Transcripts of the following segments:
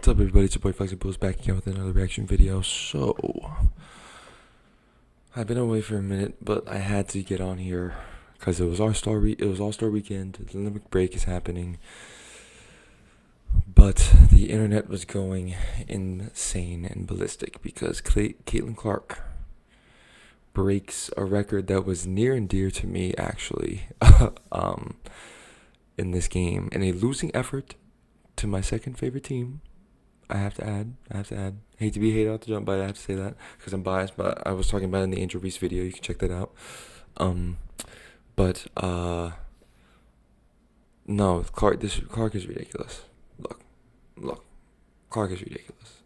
What's up, everybody? It's your boy Flexibles back again with another reaction video. So, I've been away for a minute, but I had to get on here because it was All-Star Weekend. The Olympic break is happening, but the internet was going insane and ballistic because Caitlin Clark breaks a record that was near and dear to me, actually, in this game, in a losing effort to my second favorite team. I have to add. Hate to be hated out the jump, but I have to say that because I'm biased. But I was talking about it in the Angel Reese video. You can check that out. But no, Clark is ridiculous. Look, Clark is ridiculous.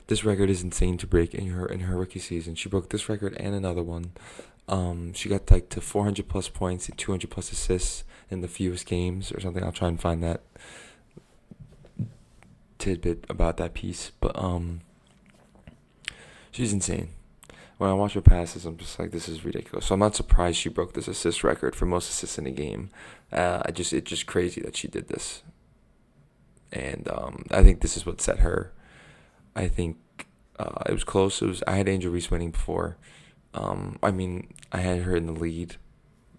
This record is insane to break in her rookie season. She broke this record and another one. She got like to 400 plus points and 200 plus assists in the fewest games or something. I'll try and find that tidbit about that piece, but she's insane. When I watch her passes, I'm just like, this is ridiculous. So I'm not surprised she broke this assist record for most assists in a game. It's just crazy that she did this, and I think this is what set her. I think it was close. I had Angel Reese winning before. I had her in the lead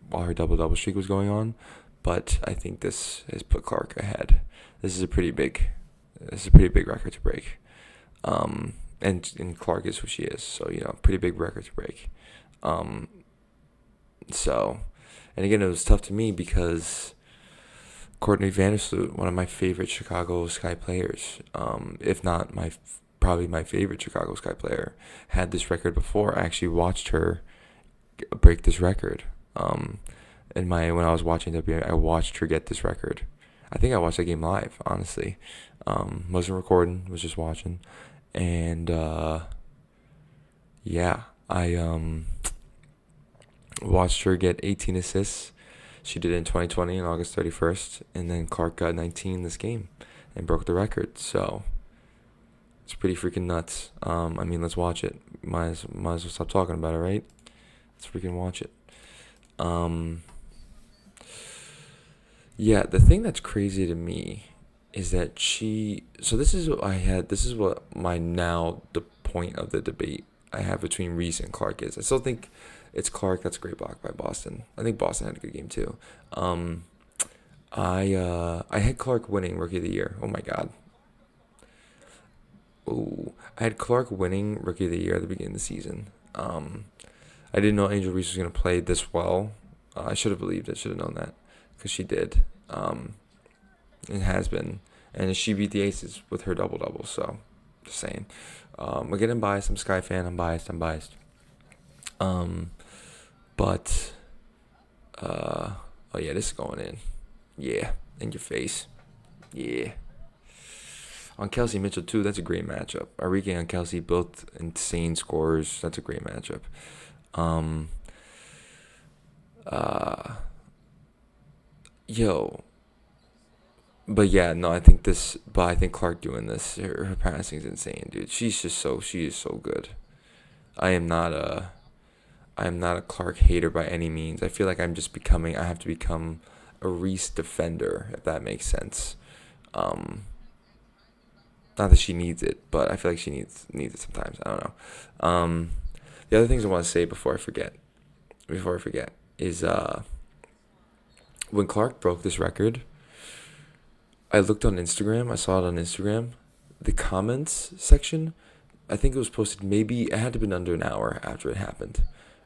while her double streak was going on, but I think this has put Clark ahead. This is a pretty big record to break. And Clark is who she is, so pretty big record to break. So, and again, it was tough to me because Courtney Vandersloot, one of my favorite Chicago Sky players, if not probably my favorite Chicago Sky player, had this record before. I actually watched her break this record. When I was watching WNBA, I watched her get this record. I think I watched that game live, honestly. Wasn't recording, was just watching. And yeah, I watched her get 18 assists. She did it in 2020 on August 31st, and then Clark got 19 this game and broke the record. So it's pretty freaking nuts. Let's watch it. Might as well stop talking about it, right? Let's freaking watch it. Yeah, the thing that's crazy to me is that this is what the point of the debate I have between Reese and Clark is. I still think it's Clark. That's a great block by Boston. I think Boston had a good game too. I had Clark winning Rookie of the Year. Oh my God. Oh, I had Clark winning Rookie of the Year at the beginning of the season. I didn't know Angel Reese was going to play this well. I should have believed it. Should have known that because she did. It has been. And she beat the Aces with her double-double. So, just saying. We're getting biased. I'm a Sky fan. I'm biased. But, oh yeah, this is going in. Yeah, in your face. Yeah. On Kelsey Mitchell, too, that's a great matchup. Arike and Kelsey, both insane scorers. That's a great matchup. But yeah, no, I think Clark doing this, her passing is insane, dude. She is so good. I am not a Clark hater by any means. I feel like I have to become a Reese defender, if that makes sense. Not that she needs it, but I feel like she needs it sometimes. I don't know. The other things I want to say before I forget is when Clark broke this record, I looked on Instagram. I saw it on Instagram. The comments section, I think it was posted maybe, it had to have been under an hour after it happened.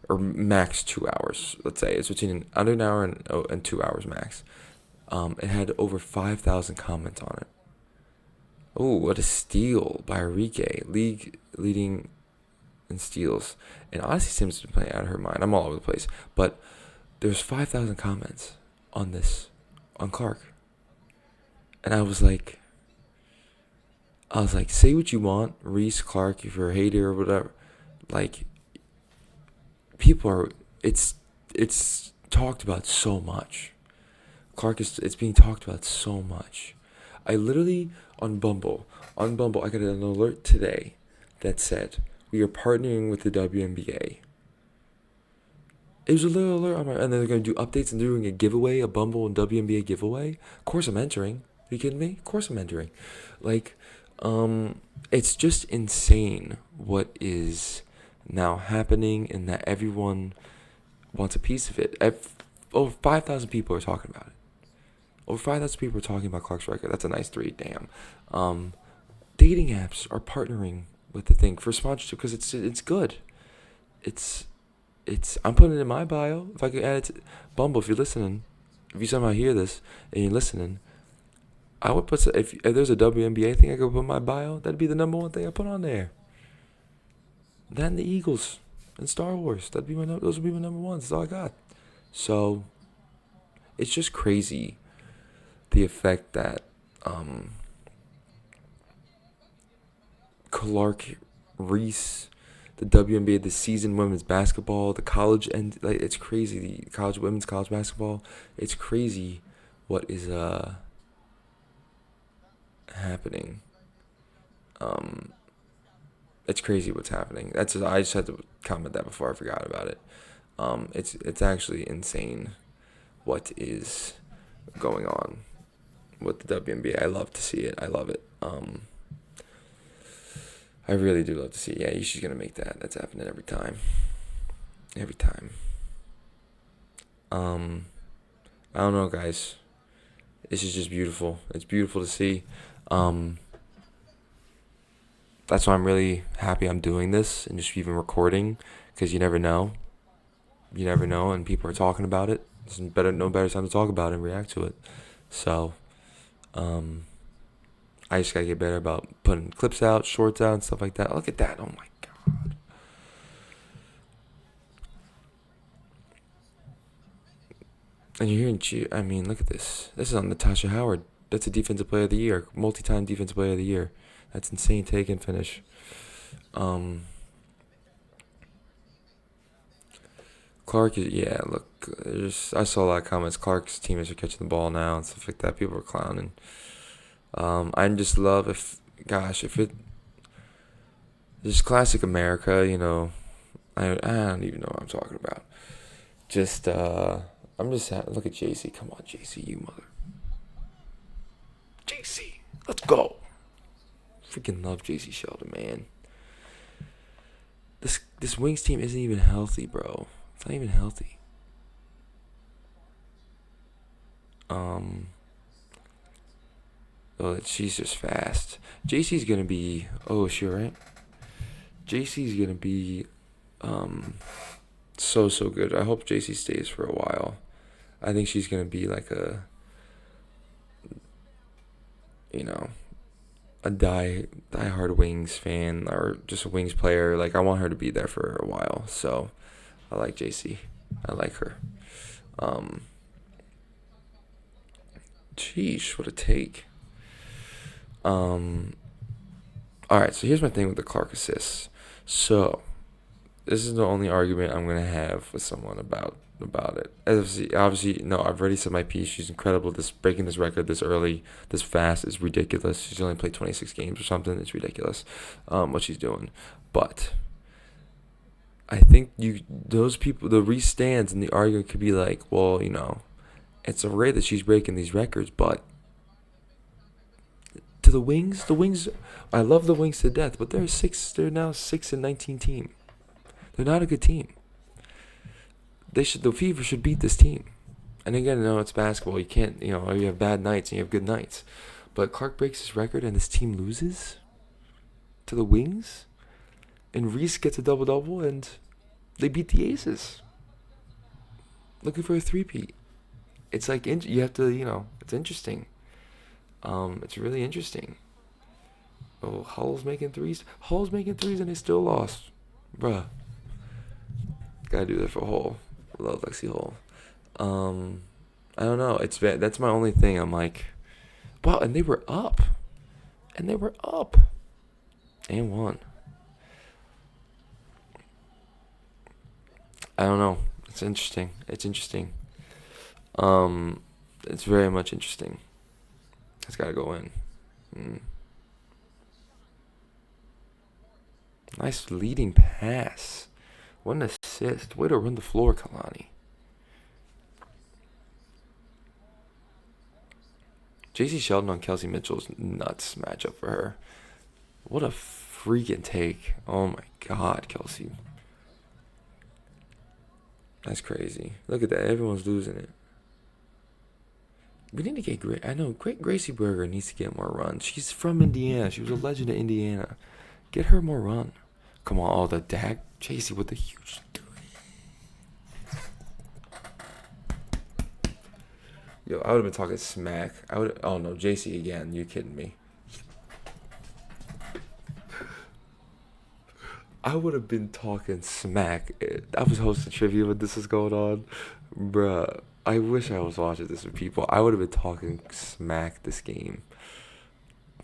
Or max 2 hours, let's say. It's between under an hour and 2 hours max. It had over 5,000 comments on it. Oh, what a steal by Arike. League leading in steals. And honestly, Sims has been playing out of her mind. I'm all over the place. But there's 5,000 comments on Clark. And I was like, say what you want, Reese, Clark, if you're a hater or whatever. Like, it's talked about so much. It's being talked about so much. I literally, on Bumble, I got an alert today that said, we are partnering with the WNBA. It was a little alert and they're going to do updates and doing a giveaway, a Bumble and WNBA giveaway. Of course I'm entering. Are you kidding me? Of course I'm entering. Like, It's just insane what is now happening, and that everyone wants a piece of it. Over 5,000 people are talking about it. Over 5,000 people are talking about Clark's record. That's a nice three, damn. Dating apps are partnering with the thing for sponsorship because it's good. It's I'm putting it in my bio. If I could add it to Bumble, if you're listening, if you somehow hear this and you're listening, I would put if there's a WNBA thing I could put in my bio, that'd be the number one thing I put on there. That and the Eagles and Star Wars. Those would be my number ones. That's all I got. So it's just crazy the effect that Clark, Reese, the WNBA, the season women's basketball, the college, and like it's crazy. The college basketball, it's crazy what is happening. It's crazy what's happening. I just had to comment that before I forgot about it. It's actually insane what is going on with the WNBA. I love to see it. I love it. I really do love to see it. Yeah, she's gonna make that. That's happening every time. Every time. I don't know, guys. This is just beautiful. It's beautiful to see. That's why I'm really happy I'm doing this and just even recording, because you never know. You never know, and people are talking about it. There's no better time to talk about it and react to it. So, I just gotta get better about putting clips out, shorts out, and stuff like that. Look at that! Oh my god! And you're hearing, I mean, look at this. This is on Natasha Howard. That's a defensive player of the year, multi-time defensive player of the year. That's insane take and finish. Clark is, yeah, look, I saw a lot of comments. Clark's teammates are catching the ball now and stuff like that. People are clowning. I just love if it, just classic America, I don't even know what I'm talking about. Just, look at JC. Come on, JC, you mother. JC, let's go. Freaking love JC Sheldon, man. This Wings team isn't even healthy, bro. It's not even healthy. She's just fast. JC's gonna be. Oh, is she right? JC's gonna be. So good. I hope JC stays for a while. I think she's gonna be like a. A die-hard Wings fan or just a Wings player. Like, I want her to be there for a while. So I like JC. I like her. Sheesh, what a take. All right, so here's my thing with the Clark assists. So this is the only argument I'm gonna have with someone about it. Obviously, no, I've already said my piece. She's incredible. Breaking this record this early, this fast is ridiculous. She's only played 26 games or something. It's ridiculous, what she's doing. But I think those people, the re-stands and the argument could be like, well, it's great that she's breaking these records, but to the Wings, I love the Wings to death, but they're now 6-19 team. They're not a good team. The Fever should beat this team. And again, it's basketball. You can't, you have bad nights and you have good nights. But Clark breaks his record and this team loses to the Wings. And Reese gets a double-double and they beat the Aces. Looking for a three-peat. It's like, you have to, it's interesting. It's really interesting. Oh, Hull's making threes and they still lost. Bruh. Gotta do that for Hull. Love Lexi Hull. I don't know. That's my only thing. I'm like, wow, and they were up. And won. I don't know. It's interesting. It's very much interesting. It's gotta go in. Nice leading pass. What an assist. Way to run the floor, Kalani. JC Sheldon on Kelsey Mitchell's nuts matchup for her. What a freaking take. Oh my God, Kelsey. That's crazy. Look at that. Everyone's losing it. We need to get great. I know. Great Gracie Berger needs to get more runs. She's from Indiana. She was a legend of Indiana. Get her more run. Come on, all the Dak. JC with the huge. Yo, I would have been talking smack. I would. Oh no, JC again. You kidding me? I would have been talking smack. I was hosting trivia when this was going on, bruh. I wish I was watching this with people. I would have been talking smack this game.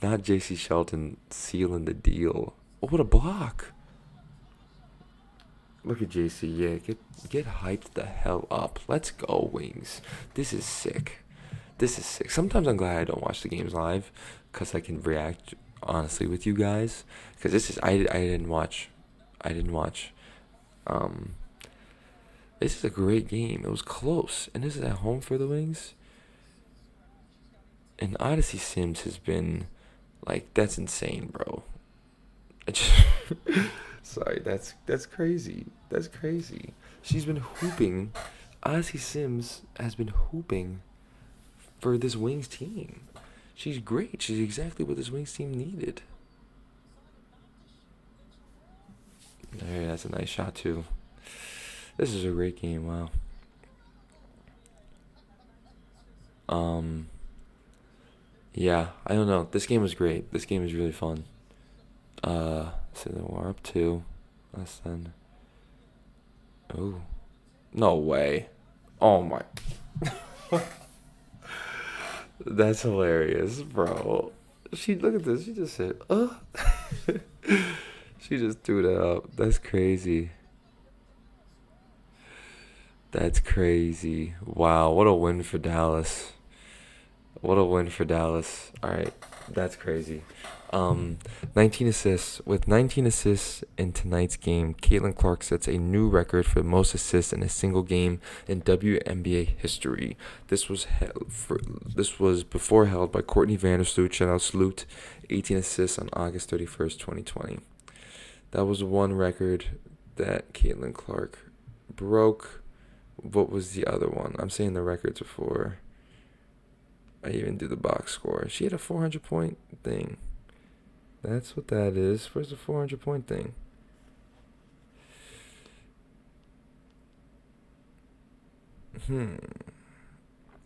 Not J.C. Shelton sealing the deal. Oh, what a block! Look at JC. Yeah, get hyped the hell up. Let's go, Wings. This is sick. This is sick. Sometimes I'm glad I don't watch the games live, cause I can react honestly with you guys. Cause this is I didn't watch. I didn't watch. Um, this is a great game. It was close, and this is at home for the Wings. And Odyssey Sims has been like that's insane, bro. Sorry, that's crazy. That's crazy. She's been hooping. Odyssey Sims has been hooping for this Wings team. She's great. She's exactly what this Wings team needed. Hey, that's a nice shot too. This is a great game. Wow. Um. Yeah, I don't know. This game was great. This game was really fun. So then we're up two. Less than. Oh, no way. Oh my. That's hilarious, bro. She look at this. She just said, she just threw that up. That's crazy. That's crazy. Wow, what a win for Dallas. What a win for Dallas. All right, that's crazy. 19 assists. With 19 assists in tonight's game, Caitlin Clark sets a new record for most assists in a single game in WNBA history. This was before held by Courtney Vandersloot. Shout out Sloot, 18 assists on August 31st, 2020. That was one record that Caitlin Clark broke. What was the other one? I'm saying the records before I even do the box score. She had a 400-point thing. That's what that is. Where's the 400-point thing?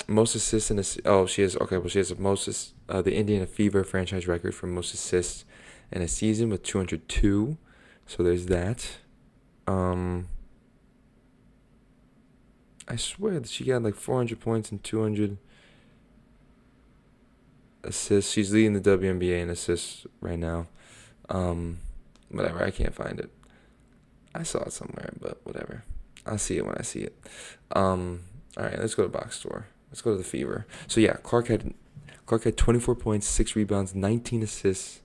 Most assists in a she has okay. Well, she has the Indiana Fever franchise record for most assists in a season with 202. So there's that. I swear that she got like 400 points and 200 assists. She's leading the WNBA in assists right now. Whatever. I can't find it. I saw it somewhere, but whatever. I'll see it when I see it. All right, let's go to box score. Let's go to the Fever. So yeah, Clark had 24 points, 6 rebounds, 19 assists,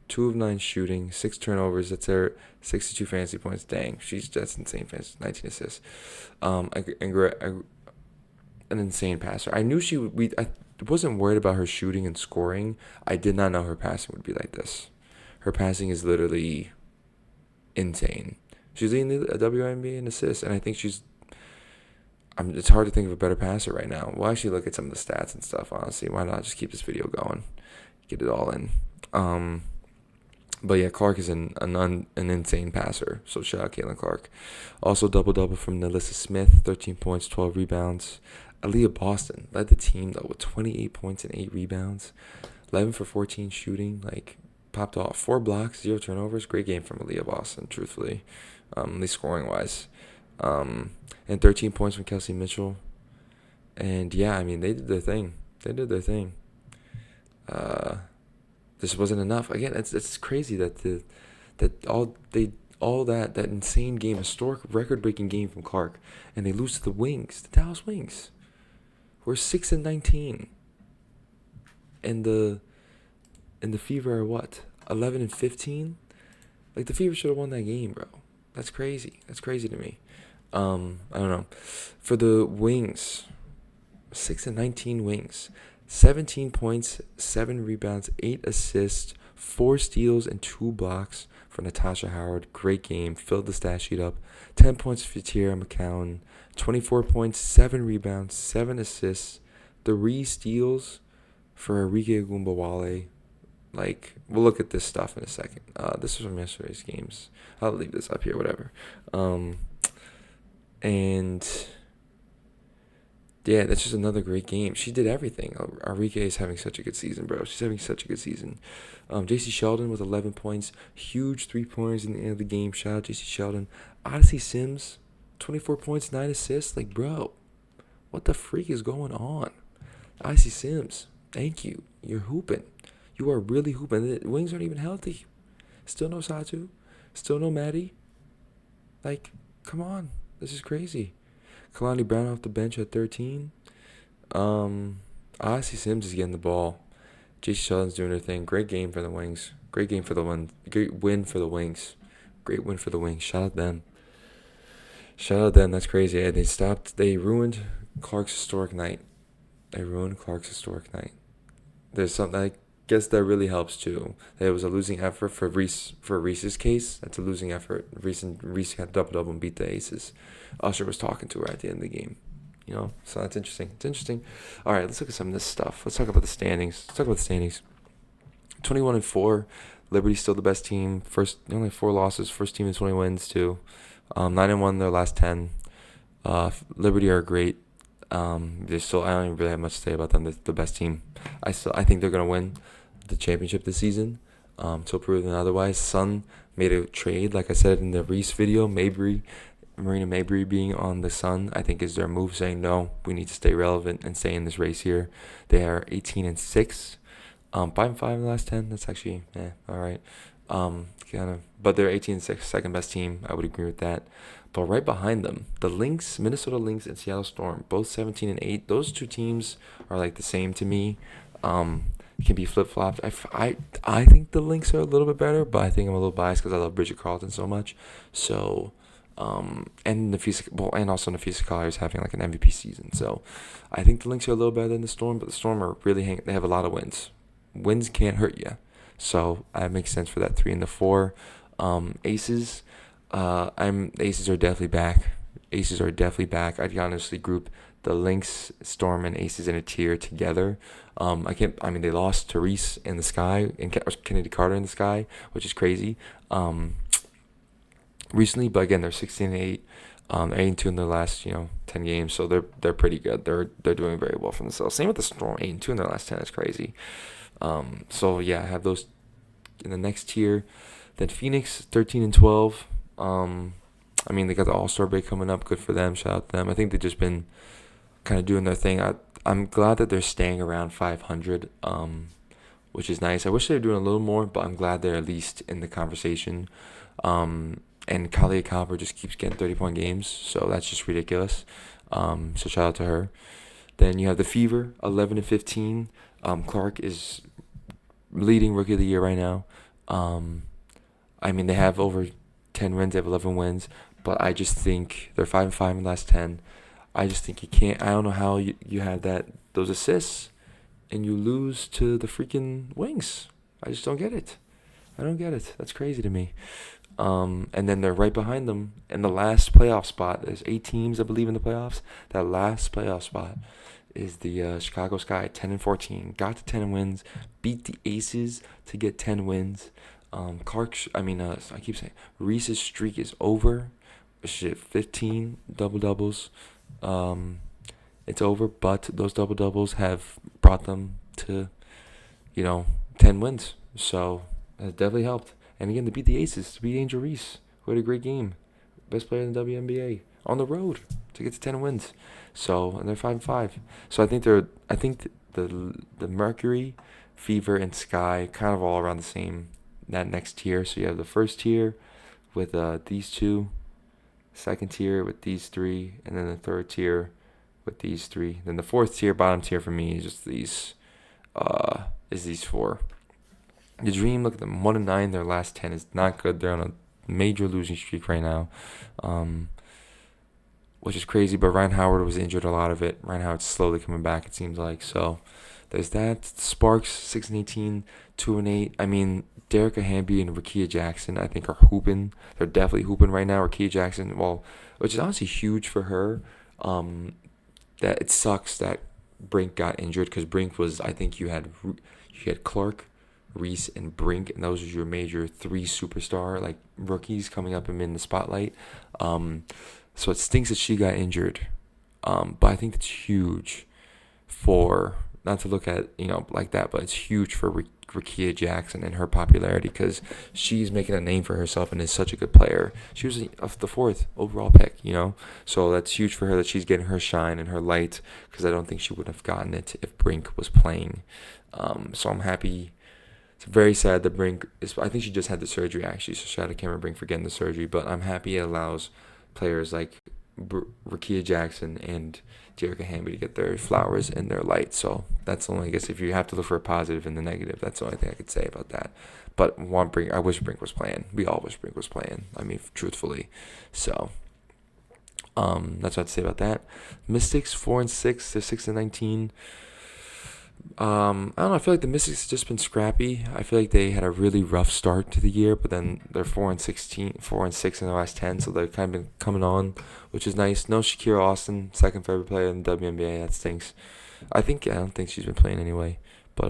2 of 9 shooting, 6 turnovers. That's her 62 fantasy points. Dang, that's insane. Fantasy, 19 assists. An insane passer. I knew I wasn't worried about her shooting and scoring. I did not know her passing would be like this. Her passing is literally insane. She's leading the WNBA in assists, and I think it's hard to think of a better passer right now. We'll actually look at some of the stats and stuff, honestly. Why not just keep this video going? Get it all in. But yeah, Clark is an insane passer. So shout out Caitlin Clark. Also double-double from Nalissa Smith, 13 points, 12 rebounds. Aaliyah Boston led the team, though, with 28 points and 8 rebounds. 11 for 14 shooting, popped off. 4 blocks, 0 turnovers. Great game from Aaliyah Boston, truthfully, at least scoring-wise. And 13 points from Kelsey Mitchell. And, yeah, I mean, they did their thing. This wasn't enough. Again, it's crazy that that insane game, historic record-breaking game from Clark, and they lose to the Dallas Wings. We're 6-19, and the Fever are what, 11-15? Like, the Fever should have won that game, bro. That's crazy. That's crazy to me. I don't know. For the Wings, 6-19 Wings, 17 points, 7 rebounds, 8 assists, 4 steals and 2 blocks for Natasha Howard. Great game. Filled the stat sheet up. 10 points for Tierra McCown. 24 points, 7 rebounds, 7 assists, 3 steals for Enrique Agumbawale. Like, we'll look at this stuff in a second. This was from yesterday's games. I'll leave this up here, whatever. And yeah, that's just another great game. She did everything. Enrique is having such a good season, bro. She's having such a good season. J.C. Sheldon with 11 points. Huge 3-pointers in the end of the game. Shout out J.C. Sheldon. Odyssey Sims, 24 points, 9 assists. Like, bro, what the freak is going on? Odyssey Sims, thank you. You're hooping. You are really hooping. The wings aren't even healthy. Still no Satu. Still no Maddie. Like, come on. This is crazy. Kalani Brown off the bench at 13. Odyssey Sims is getting the ball. J.C. Sheldon's doing her thing. Great game for the Wings. Great game for the win. Great win for the Wings. Great win for the Wings. Shout out them. Shout out them. That's crazy. Yeah, they ruined Clark's historic night. There's something, I guess that really helps too. That it was a losing effort for Reese's case. That's a losing effort. Reese had double and beat the Aces. Usher was talking to her at the end of the game. So that's interesting. It's interesting. All right, let's look at some of this stuff. Let's talk about the standings. 21-4. Liberty's still the best team. They only have 4 losses. First team in 20 wins too. 9-1 their last 10. Liberty are great. I don't even really have much to say about them. They're the best team. I think they're gonna win the championship this season. Till proven otherwise. Sun made a trade, like I said in the Reese video. Marina Mabry being on the Sun, I think is their move, saying no, we need to stay relevant and stay in this race here. They are 18-6, 5-5 in the last 10. That's actually all right. But they're 18-6, second best team. I would agree with that. But right behind them, the Lynx, Minnesota Lynx, and Seattle Storm, both 17-8. Those two teams are like the same to me. It can be flip-flopped. I think the Lynx are a little bit better, but I think I'm a little biased because I love Bridget Carlton so much. So, and also Nafisa Collier is having like an MVP season. So, I think the Lynx are a little better than the Storm, but the Storm are really they have a lot of wins. Wins can't hurt you. So, it makes sense for that 3 and the 4. Aces. Aces are definitely back. I'd honestly group the Lynx, Storm, and Aces in a tier together. They lost to Reese in the Sky and Kennedy Carter in the Sky, which is crazy. Recently, but again, they're 16-8, 8-2 in their last 10 games, so they're pretty good. They're doing very well for themselves. Same with the Storm, 8-2 in their last 10. It's crazy. So yeah, I have those in the next tier. Then Phoenix, 13-12. They got the All-Star break coming up. Good for them. Shout out to them. I think they've just been kind of doing their thing. I'm glad that they're staying around 500, which is nice. I wish they were doing a little more, but I'm glad they're at least in the conversation. And Kalia Copper just keeps getting 30-point games, so that's just ridiculous. So shout out to her. Then you have the Fever, 11-15. Clark is leading Rookie of the Year right now. They have over 10 wins. They have 11 wins, but I just think they're 5-5 in the last 10. I just think you can't. I don't know how you have those assists and you lose to the freaking Wings. I just don't get it. That's crazy to me. And then they're right behind them in the last playoff spot. There's 8 teams, I believe, in the playoffs. That last playoff spot is the Chicago Sky, 10-14. Got to 10 wins, beat the Aces to get 10 wins. Reese's streak is over. 15 double-doubles. It's over, but those double-doubles have brought them to, 10 wins. So that definitely helped. And again, to beat the Aces, to beat Angel Reese, who had a great game. Best player in the WNBA. On the road to get to 10 wins. So, and they're 5-5. So I think the Mercury, Fever, and Sky kind of all around the same, that next tier. So you have the first tier with these 2, second tier with these 3, and then the third tier with these 3. Then the fourth tier, bottom tier for me is just these 4. The Dream, look at them, 1-9. Their last 10 is not good. They're on a major losing streak right now, which is crazy. But Ryan Howard was injured a lot of it. Ryan Howard's slowly coming back, it seems like. So there's that. Sparks 6-18, 2-8. I mean, Derica Hamby and Rakia Jackson, I think, are hooping. They're definitely hooping right now. Rakia Jackson, well, which is honestly huge for her. That it sucks that Brink got injured because Brink was, I think you had Clark, Reese, and Brink, and those are your major three superstar like rookies coming up and in the spotlight. So it stinks that she got injured. But I think it's huge for, not to look at like that, but it's huge for Rakia Jackson and her popularity because she's making a name for herself and is such a good player. She was the fourth overall pick. So that's huge for her that she's getting her shine and her light because I don't think she would have gotten it if Brink was playing. So I'm happy. It's very sad that Brink is. I think she just had the surgery actually. So shout out to Cameron Brink for getting the surgery. But I'm happy it allows players like Rakia Jackson and Derica Hamby to get their flowers and their light. So that's only, I guess, if you have to look for a positive and the negative, that's the only thing I could say about that. But I wish Brink was playing. We all wish Brink was playing. I mean, truthfully. So that's what I'd say about that. Mystics 4-6. They're 6-19. I don't know. I feel like the Mystics have just been scrappy. I feel like they had a really rough start to the year, but then they're 4-16, 4-6 in the last 10, so they've kind of been coming on, which is nice. No Shakira Austin, second favorite player in the WNBA. That stinks. I don't think she's been playing anyway, but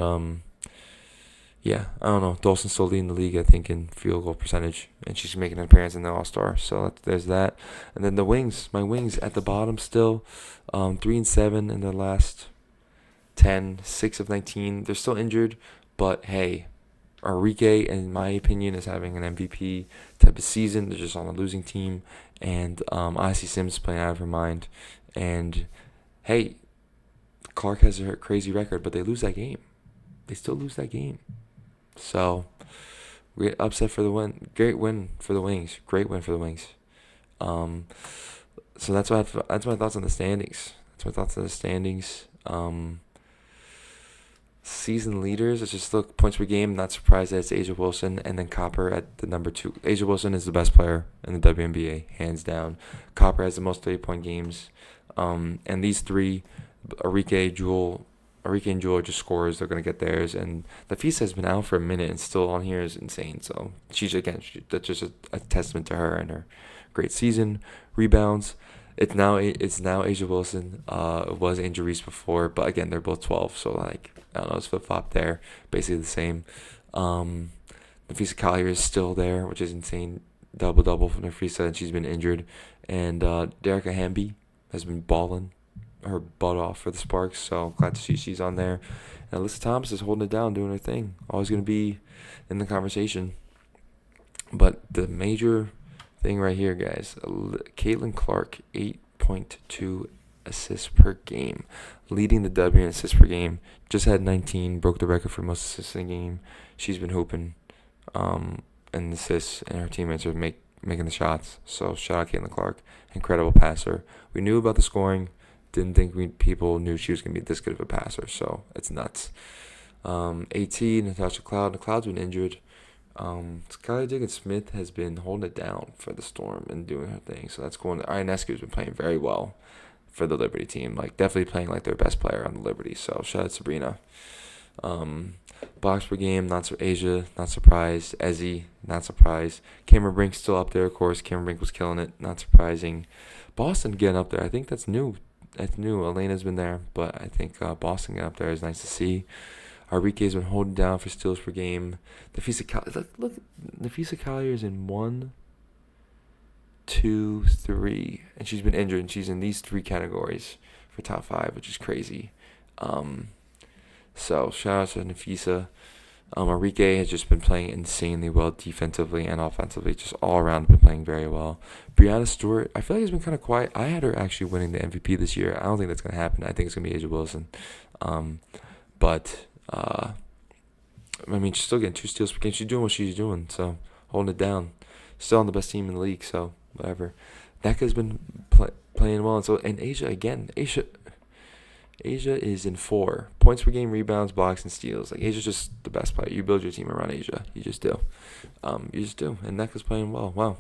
yeah, I don't know. Dawson's still leading the league, I think, in field goal percentage, and she's making an appearance in the All Star. So there's that, and then the Wings. My Wings at the bottom still, 3-7 in their last 10, 6 of 19. They're still injured, but hey, Enrique, in my opinion, is having an MVP type of season. They're just on a losing team, and Odyssey Sims playing out of her mind. And hey, Clark has a crazy record, but they lose that game. They still lose that game. So, great upset for the win. Great win for the Wings. Great win for the Wings. So that's my thoughts on the standings. Season leaders, let's just look points per game. Not surprised that it's Asia Wilson and then Copper at the number 2. Asia Wilson is the best player in the WNBA, hands down. Copper has the most 30-point games. And these three, Enrique and Jewel are just scorers. They're going to get theirs. And Nafisa has been out for a minute and still on here is insane. So that's just a testament to her and her great season. Rebounds. It's now Asia Wilson. It was Angel Reese before, but again they're both 12, so like I don't know, it's flip flop there, basically the same. Nafisa Collier is still there, which is insane. Double for Nafisa, and she's been injured. And Derica Hamby has been balling her butt off for the Sparks, so glad to see she's on there. And Alyssa Thomas is holding it down, doing her thing. Always going to be in the conversation. But the major thing right here, guys, Caitlin Clark, 8.2 assists per game, leading the W in assists per game. Just had 19, broke the record for most assists in a game. She's been hooping, and assists, and her teammates are making the shots. So shout out Caitlin Clark, incredible passer. We knew about the scoring, didn't think people knew she was gonna be this good of a passer. So it's nuts. AT Natasha Cloud. The Cloud's been injured. Skylar Diggins-Smith has been holding it down for the Storm and doing her thing, so that's cool. And Ionescu has been playing very well for the Liberty team, like definitely playing like their best player on the Liberty. So shout out Sabrina. Blocks per game, Asia, not surprised. Ezzy, not surprised. Cameron Brink still up there, of course. Cameron Brink was killing it, not surprising. Boston getting up there, I think that's new. Elena's been there, but I think Boston getting up there is nice to see. Enrique's been holding down for steals per game. Nafisa Collier is in 1, 2, 3, and she's been injured, and she's in these 3 categories for top 5, which is crazy. So shout out to Nafisa. Enrique has just been playing insanely well defensively and offensively, just all around been playing very well. Brianna Stewart, I feel like has been kind of quiet. I had her actually winning the MVP this year. I don't think that's going to happen. I think it's going to be Asia Wilson. But I mean, she's still getting 2 steals per game. She's doing what she's doing, so holding it down. Still on the best team in the league, so whatever. Neka's been playing well, and Asia again. Asia is in 4 points per game, rebounds, blocks, and steals. Like Asia's just the best player. You build your team around Asia. You just do. And Neka's playing well. Wow.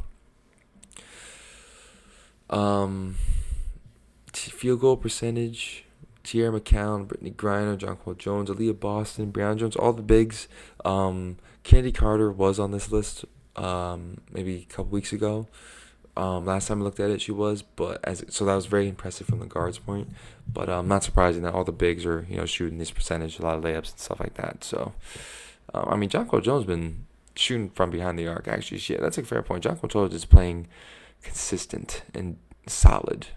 Field goal percentage. Tierra McCown, Brittany Griner, Jonquil Jones, Aaliyah Boston, Brown Jones, all the bigs. Candy Carter was on this list maybe a couple weeks ago. Last time I looked at it, she was, so that was very impressive from the guards point. But not surprising that all the bigs are shooting this percentage, a lot of layups and stuff like that. So I mean, Jonquil Jones been shooting from behind the arc. Actually, shit, that's a fair point. Jonquil Jones is playing consistent and solid.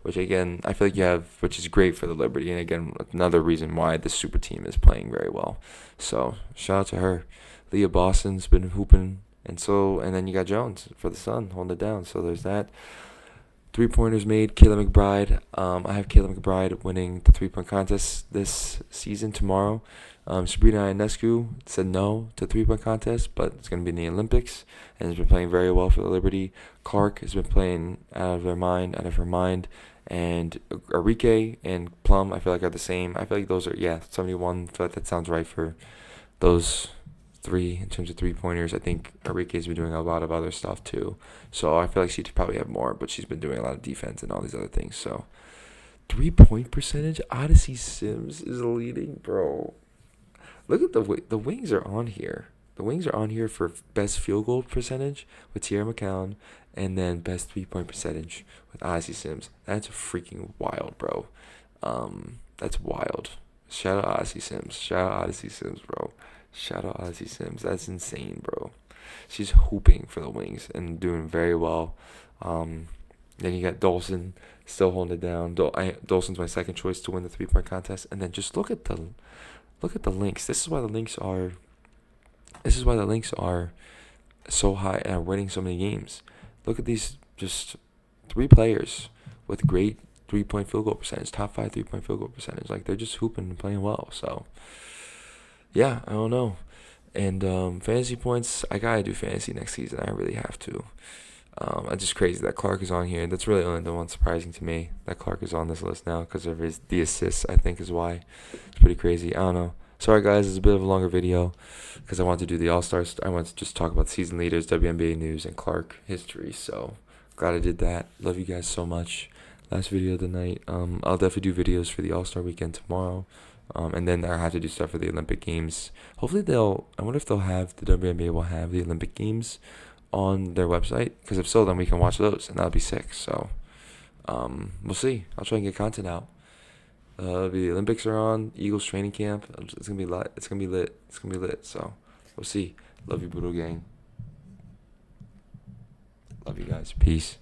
Which again, I feel like which is great for the Liberty, and again, another reason why the super team is playing very well. So shout out to her. Leah Boston's been hooping, and then you got Jones for the Sun holding it down. So there's that. 3-pointers made. Kayla McBride. I have Kayla McBride winning the 3-point contest this season tomorrow. Sabrina Ionescu said no to 3-point contest, but it's going to be in the Olympics, and has been playing very well for the Liberty. Clark has been playing out of her mind, and Enrique and Plum I feel like are the same. I feel like those are 71. I feel like that sounds right for those three in terms of 3-pointers. I think Enrique's been doing a lot of other stuff too, so I feel like she'd probably have more, but she's been doing a lot of defense and all these other things. So 3-point percentage, Odyssey Sims is leading, bro. Look at the wings are on here. The wings are on here for best field goal percentage with Tierra McCown, and then best 3-point percentage with Odyssey Sims. That's freaking wild, bro. That's wild. Shout out Odyssey Sims, bro. Shout out Odyssey Sims. That's insane, bro. She's hooping for the wings and doing very well. Then you got Dolson still holding it down. Dolson's my second choice to win the 3-point contest. And then just look at the links. This is why the links are so high and are winning so many games. Look at these, just 3 players with great 3-point field goal percentage, top 5 3-point field goal percentage. Like, they're just hooping and playing well. So yeah, I don't know. And fantasy points, I gotta do fantasy next season. I really have to. It's just crazy that Clark is on here. That's really only the one surprising to me, that Clark is on this list now because of the assists, I think, is why. It's pretty crazy. I don't know. Sorry, guys. It's a bit of a longer video because I want to do the All-Stars. I want to just talk about season leaders, WNBA news, and Clark history. So glad I did that. Love you guys so much. Last video of the night. I'll definitely do videos for the All-Star weekend tomorrow. And then I have to do stuff for the Olympic Games. Hopefully I wonder if the WNBA will have the Olympic Games on their website. Because if so, then we can watch those, and that'll be sick. So, we'll see. I'll try and get content out. The Olympics are on. Eagles training camp. It's gonna be lit. It's gonna be lit. So, we'll see. Love you, Budo Gang. Love you guys. Peace.